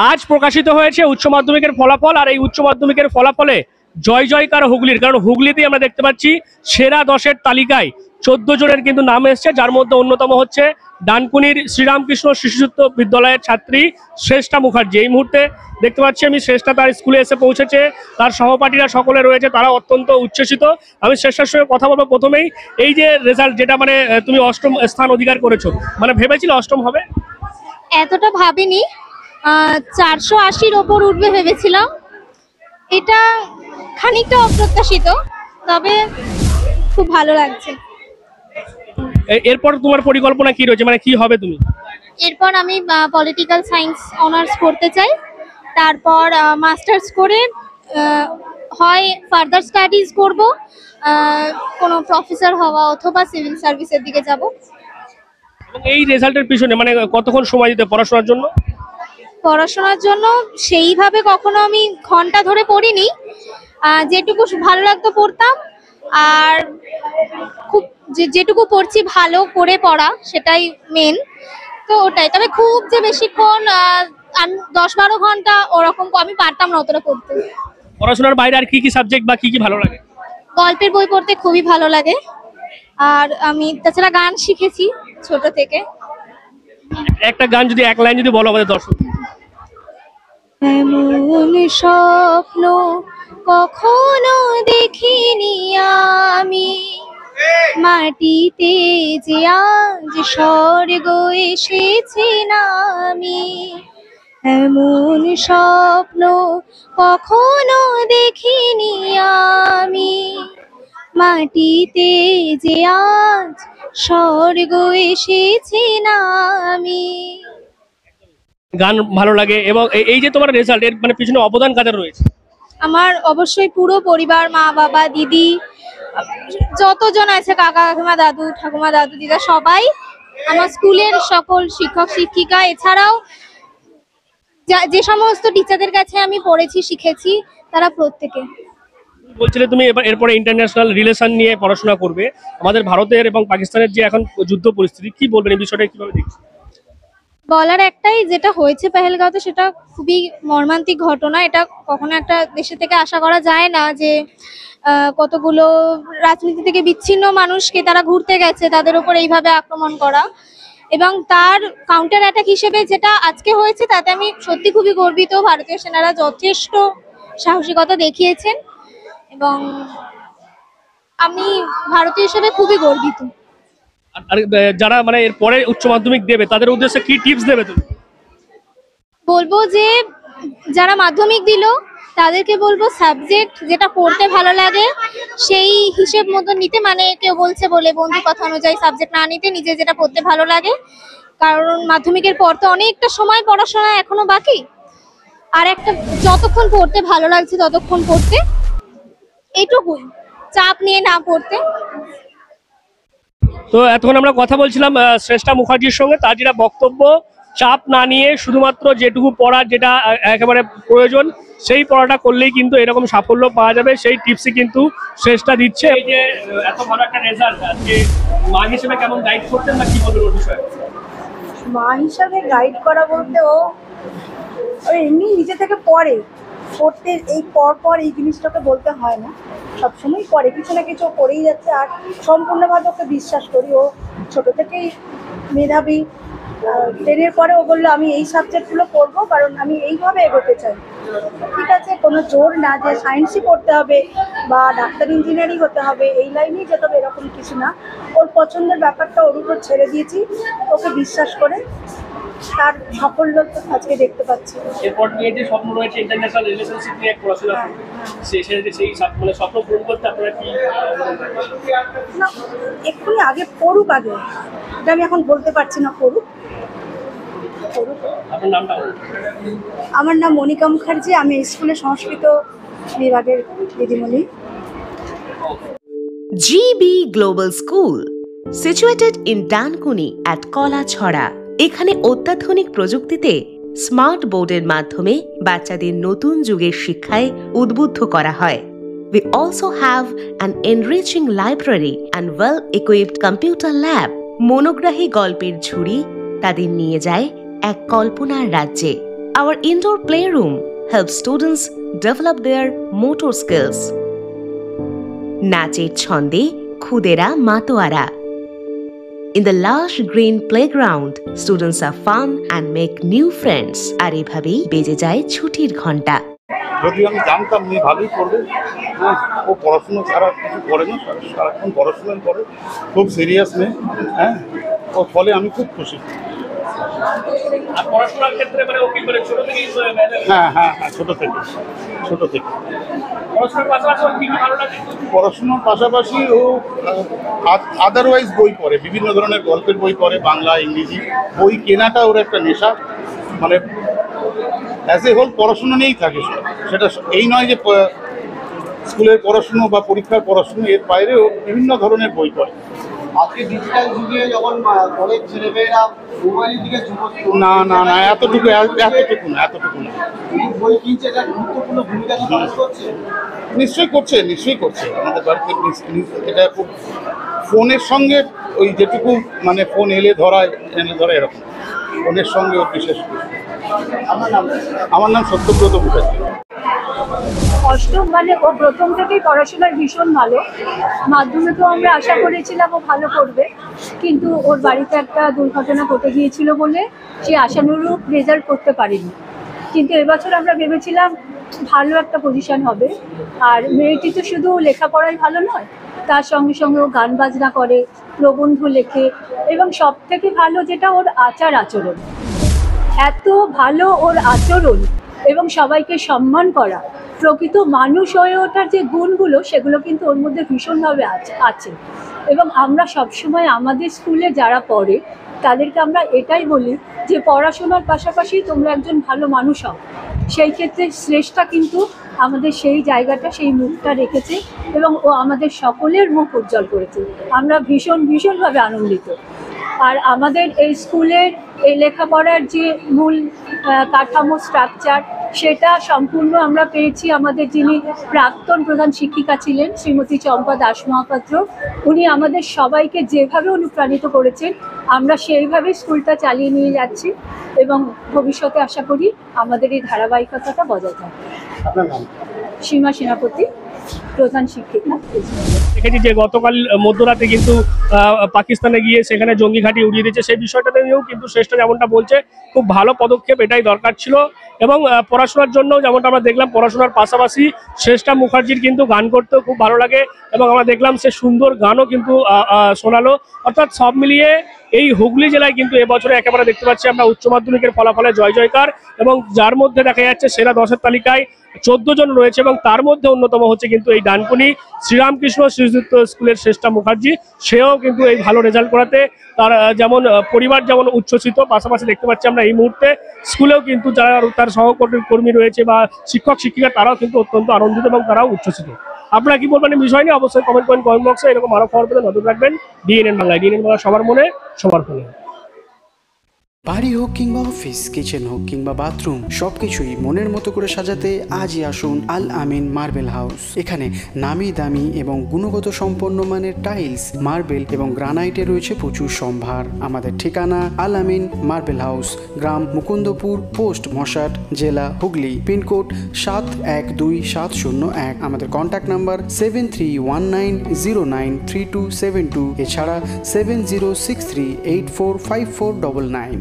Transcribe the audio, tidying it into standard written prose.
আজ প্রকাশিত হয়েছে উচ্চ মাধ্যমিকের ফলাফল, আর এই উচ্চ মাধ্যমিকের ফলাফলে জয় জয়কার হুগলির। কারণ হুগলিতেই আমরা দেখতে পাচ্ছি সেরা 10-এর তালিকায় 14 জনের কিন্তু নাম এসছে, যার মধ্যে অন্যতম হচ্ছে ডানকুনির শ্রীরামকৃষ্ণ শিশুযুক্ত বিদ্যালয়ের ছাত্রী শ্রেষ্ঠা মুখার্জি। এই মুহূর্তে দেখতে পাচ্ছি আমি শ্রেষ্ঠা তার স্কুলে এসে পৌঁছেছে, তার সহপাঠীরা সকলে রয়েছে, তারা অত্যন্ত উচ্ছ্বসিত। আমি শ্রেষ্ঠার সঙ্গে কথা বলবো প্রথমেই। এই যে রেজাল্ট, যেটা মানে তুমি 8ম স্থান অধিকার করেছো, মানে ভেবেছিলে 8ম হবে? এতটা ভাবিনি, 480-র ওপর উঠবে ভেবেছিলাম। এটা খানিকটা অপ্রত্যাশিত, তবে খুব ভালো লাগছে। এরপর তোমার পরিকল্পনা কি রয়েছে, মানে কি হবে তুমি? এরপর আমি পলিটিক্যাল সায়েন্স অনার্স করতে চাই, তারপর মাস্টার্স করে হয় ফার্দার স্টাডিজ করব, কোনো প্রফেসর হওয়া অথবা সিভিল সার্ভিসের দিকে যাব। এই রেজাল্টের পিছনে মানে কতক্ষণ সময় দিতে পড়াশোনার জন্য? পড়াশোনার জন্য সেইভাবে কখনো আমি ঘন্টা ধরে পড়িনি, যেটুকু ভালো লাগতো পড়তাম, আর খুব যেটুকু পড়ছি ভালো করে পড়া, সেটাই মেন। তো ওটাই, তবে খুব যে বেশিক্ষণ 10-12 ঘন্টা ওরকম আমি পারতাম না অতটা পড়তে। পড়াশোনার বাইরে আর কি কি সাবজেক্ট বা কি কি ভালো লাগে? গল্পের বই পড়তে খুবই ভালো লাগে, আর আমি তাছাড়া গান শিখেছি ছোট থেকে। একটা গান যদি এক লাইন যদি বলো আমাদের দর্শক। এমন স্বপ্ন কখনো দেখিনি আমি, মাটিতে যে আজ স্বর্গ এসেছে নামি। এমন স্বপ্ন কখনো দেখিনি আমি, মাটিতে যে আজ স্বর্গ এসেছে নামি। গান ভালো লাগে, এবং এই যে তোমার রেজাল্ট, এর মানে পিছনে অবদান কাদের রয়েছে? আমার অবশ্যই পুরো পরিবার, মা বাবা, দিদি, যতজন আছে, কাকা কাকিমা, দাদু ঠাকুমা, দাদু দিদা, সবাই, আমার স্কুলের সকল শিক্ষক শিক্ষিকা, এছাড়াও যে সমস্ত টিচারদের কাছে আমি পড়েছি শিখেছি, তারা প্রত্যেকে। বলছিলে তুমি এরপরে ইন্টারন্যাশনাল রিলেশন নিয়ে পড়াশোনা করবে। আমাদের ভারতের এবং পাকিস্তানের যে এখন যুদ্ধ পরিস্থিতি, কি বলবেন এই বিষয়টা, কিভাবে দেখছেন? বলার একটাই, যেটা হয়েছে পেহেলগাঁওতে সেটা খুবই মর্মান্তিক ঘটনা। এটা কখনো একটা দেশে থেকে আশা করা যায় না যে কতগুলো রাজনীতি থেকে বিচ্ছিন্ন মানুষকে তারা ঘুরতে গেছে, তাদের উপর এইভাবে আক্রমণ করা। এবং তার কাউন্টার অ্যাটাক হিসেবে যেটা আজকে হয়েছে, তাতে আমি সত্যি খুবই গর্বিত। ভারতীয় সেনারা যথেষ্ট সাহসিকতা দেখিয়েছেন এবং আমি ভারতীয় হিসেবে খুবই গর্বিত। আর যারা মানে এরপরে উচ্চ মাধ্যমিক দেবে, তাদের উদ্দেশ্যে কি টিপস দেবে তুমি? বলবো যে যারা মাধ্যমিক দিল তাদেরকে বলবো সাবজেক্ট যেটা পড়তে ভালো লাগে সেই হিসেব মতো নিতে, মানে কেউ বলছে বলে বন্ধু কথা অনুযায়ী সাবজেক্ট না নিতে, নিজে যেটা পড়তে ভালো লাগে। কারণ মাধ্যমিকের পর তো অনেকটা সময় পড়াশোনা এখনো বাকি, আর একটা যতক্ষণ পড়তে ভালো লাগছে ততক্ষণ পড়তে, এইটুকুই, চাপ নিয়ে না পড়তে। তো এতক্ষণ আমরা কথা বলছিলাম শ্রেষ্ঠা মুখার্জির সঙ্গে, তার যেটা বক্তব্য, চাপ না নিয়ে শুধুমাত্র যেটুকু পড়ার, যেটা একেবারে প্রয়োজন, সেই পড়াটা করলেই কিন্তু এরকম সাফল্য পাওয়া যাবে, সেই টিপসই কিন্তু শ্রেষ্ঠা দিচ্ছে। এই যে এত ভালো একটা রেজাল্ট, আজকে মা হিসেবে কেমন গাইড করতেন না কি বলবেন ওর বিষয়ে? মা হিসাবে গাইড করা বলতে ও এমনি নিজে থেকে পড়তে এই পর এই জিনিসটাকে বলতে হয় না, সবসময় পড়ে, কিছু না কিছু করেই যাচ্ছে। আর সম্পূর্ণভাবে ওকে বিশ্বাস করি, ও ছোটো থেকেই মেধাবী। 10-এর পরে ও বললো আমি এই সাবজেক্টগুলো পড়বো, কারণ আমি এইভাবে এগোতে চাই। ঠিক আছে, কোনো জোর না যে সায়েন্সই পড়তে হবে বা ডাক্তার ইঞ্জিনিয়ারিং হতে হবে, এই লাইনেই যেতে হবে, এরকম কিছু না। ওর পছন্দের ব্যাপারটা ওর উপর ছেড়ে দিয়েছি, ওকে বিশ্বাস করে, তার সাফল্য আজকে দেখতে পাচ্ছি। এরপর নিয়ে যে স্বপ্ন রয়েছে ইন্টারন্যাশনাল রিলেশনশিপ নিয়ে পড়াশোনা, সেই মানে স্বপ্ন পূরণ করতে আপনারা কি? না, এক্ষুনি আগে পড়ুক, আগে এটা আমি এখন বলতে পারছি না, পড়ুক। আপনার নামটা? আমার নাম মনিকা মুখার্জি, আমি স্কুলে সংস্কৃত বিভাগের দিদিমণি। GB Global School, situated in Dankuni at Kolachhora. এখানে অত্যাধুনিক প্রযুক্তিতে স্মার্ট বোর্ডের মাধ্যমে বাচ্চাদের নতুন যুগের শিক্ষায় উদ্বুদ্ধ করা হয়। We also have an enriching library and well-equipped computer lab. মনোগ্রাহী গল্পের ঝুড়ি তাদের নিয়ে যায় এক কল্পনার রাজ্যে। Our indoor playroom helps students develop their motor skills. নাচের ছন্দে খুদেরা মাতোয়ারা। In the lush green playground, students have fun and make new friends. আর এভাবেই বেজে যায় ছুটির ঘন্টা। যদি আমি জানতাম মেয়ে ভালোই করবে, ও পড়াশুনো ছাড়া কিছু করে না, সারাক্ষণ পড়াশোনাই করে, খুব সিরিয়াস মেয়ে, হ্যাঁ, ওর ফলে আমি খুব খুশি। হ্যাঁ হ্যাঁ হ্যাঁ, ছোটো থেকে। পড়াশোনার পাশাপাশি ও আদারওয়াইজ বই পড়ে, বিভিন্ন ধরনের গল্পের বই পড়ে, বাংলা ইংরেজি বই কেনাটা ওর একটা নেশা, মানে অ্যাজ এ হোল পড়াশুনো নিয়েই থাকে। সেটা এই নয় যে স্কুলের পড়াশুনো বা পরীক্ষার পড়াশুনো, এর বাইরেও বিভিন্ন ধরনের বই পড়ে। আজকে ডিজিটাল যুগে যখন অনেক ছেলেমেয়েরা মোবাইলের দিকে না না না, এতটুকু না। বই কিনছে, এটা গুরুত্বপূর্ণ ভূমিকা পালন করছে। নিশ্চয়ই করছে আমাদের বাড়িতে। এটা খুব ফোনের সঙ্গে ওই যেটুকু মানে ফোন এনে ধরা এরকম, ফোনের সঙ্গে ওর বিশেষ। আমার নাম সত্যব্রত মুখার্জি। অষ্টম মানে ও প্রথম থেকেই পড়াশোনায় ভীষণ ভালো। মাধ্যমিক তো আমরা আশা করেছিলাম ও ভালো করবে, কিন্তু ওর বাড়িতে একটা দুর্ঘটনা ঘটে গিয়েছিল বলে সে আশানুরূপ রেজাল্ট করতে পারেনি। কিন্তু এবছর আমরা ভেবেছিলাম ভালো একটা পজিশন হবে। আর মেয়েটি তো শুধু লেখাপড়াই ভালো নয়, তার সঙ্গে সঙ্গে ও গান বাজনা করে, প্রবন্ধ লেখে, এবং সব থেকে ভালো যেটা ওর আচরণ। এত ভালো ওর আচরণ এবং সবাইকে সম্মান করা, প্রকৃত মানুষ হয়ে ওঠার যে গুণগুলো, সেগুলো কিন্তু ওর মধ্যে ভীষণভাবে আছে। এবং আমরা সবসময় আমাদের স্কুলে যারা পড়ে তাদেরকে আমরা এটাই বলি যে পড়াশোনার পাশাপাশি তোমরা একজন ভালো মানুষ হও। সেই ক্ষেত্রে শ্রেষ্ঠা কিন্তু আমাদের সেই জায়গাটা, সেই মুখটা রেখেছে এবং ও আমাদের সকলের মুখ উজ্জ্বল করেছে। আমরা ভীষণভাবে আনন্দিত। আর আমাদের এই স্কুলের এই লেখাপড়ার যে মূল কাঠামো, স্ট্রাকচার, সেটা সম্পূর্ণ আমরা পেয়েছি আমাদের যিনি প্রাক্তন প্রধান শিক্ষিকা ছিলেন শ্রীমতী চম্পা দাস মহাপাত্র। উনি আমাদের সবাইকে যেভাবে অনুপ্রাণিত করেছেন, আমরা সেইভাবে স্কুলটা চালিয়ে নিয়ে যাচ্ছি এবং ভবিষ্যতে আশা করি আমাদের এই ধারাবাহিকতাটা বজায় থাকবে। আপনার নাম? সীমা সেনাপতি, প্রধান শিক্ষিকা। দেখেছি যে গতকাল মধ্যরাতে কিন্তু পাকিস্তানে গিয়ে সেখানে জঙ্গি ঘাঁটি উড়িয়ে দিয়েছে, সেই বিষয়টাতে নিয়েও কিন্তু শ্রেষ্ঠ যেমনটা বলছে খুব ভালো পদক্ষেপ, এটাই দরকার ছিল। এবং পড়াশোনার জন্য যেমনটা আমরা দেখলাম, পড়াশোনার পাশাপাশি শ্রেষ্ঠা মুখার্জির কিন্তু গান করতেও খুব ভালো লাগে এবং আমরা দেখলাম সে সুন্দর গানও কিন্তু শোনালো। অর্থাৎ সব মিলিয়ে এই হুগলি জেলায় কিন্তু এবছরে একেবারে দেখতে পাচ্ছি আমরা উচ্চ মাধ্যমিকের ফলাফলে জয়জয়কার, এবং যার মধ্যে দেখা যাচ্ছে সেরা 10-এর তালিকায় 14 জন রয়েছে এবং তার মধ্যে অন্যতম হচ্ছে কিন্তু এই ডানকুনি শ্রীরামকৃষ্ণ শ্রীযুক্ত স্কুলের শ্রেষ্ঠা মুখার্জি। সেও কিন্তু এই ভালো রেজাল্ট করাতে তার যেমন পরিবার যেমন উচ্ছ্বসিত, পাশাপাশি দেখতে পাচ্ছি আমরা এই মুহূর্তে স্কুলেও কিন্তু যারা তার সহকর্মী রয়েছে বা শিক্ষক শিক্ষিকা, তারাও কিন্তু অত্যন্ত আনন্দিত এবং তারাও উচ্ছ্বসিত। আপনারা কি বলবেন এই বিষয় নিয়ে? অবশ্যই কমেন্ট বক্সে। এরকম আরো খবর পেতে নজর রাখবেন ডিএনএন বাংলায়। ডিএনএন বাংলা সবার মনে, সবার ফোনে। বাড়ি হোক কিংবা অফিস, কিচেন হোক কিংবা বাথরুম, সবকিছুই মনের মতো করে সাজাতে আজই আসুন আল আমিন মার্বেল হাউস। এখানে নামি দামি এবং গুণগত সম্পন্ন মানের টাইলস, মার্বেল এবং গ্রানাইটে রয়েছে প্রচুর সম্ভার। আমাদের ঠিকানা আল আমিন মার্বেল হাউস, গ্রাম মুকুন্দপুর, পোস্ট মশাট, জেলা হুগলি, পিনকোড 712701। আমাদের কন্ট্যাক্ট নাম্বার 7319093272, এছাড়া 7063845499।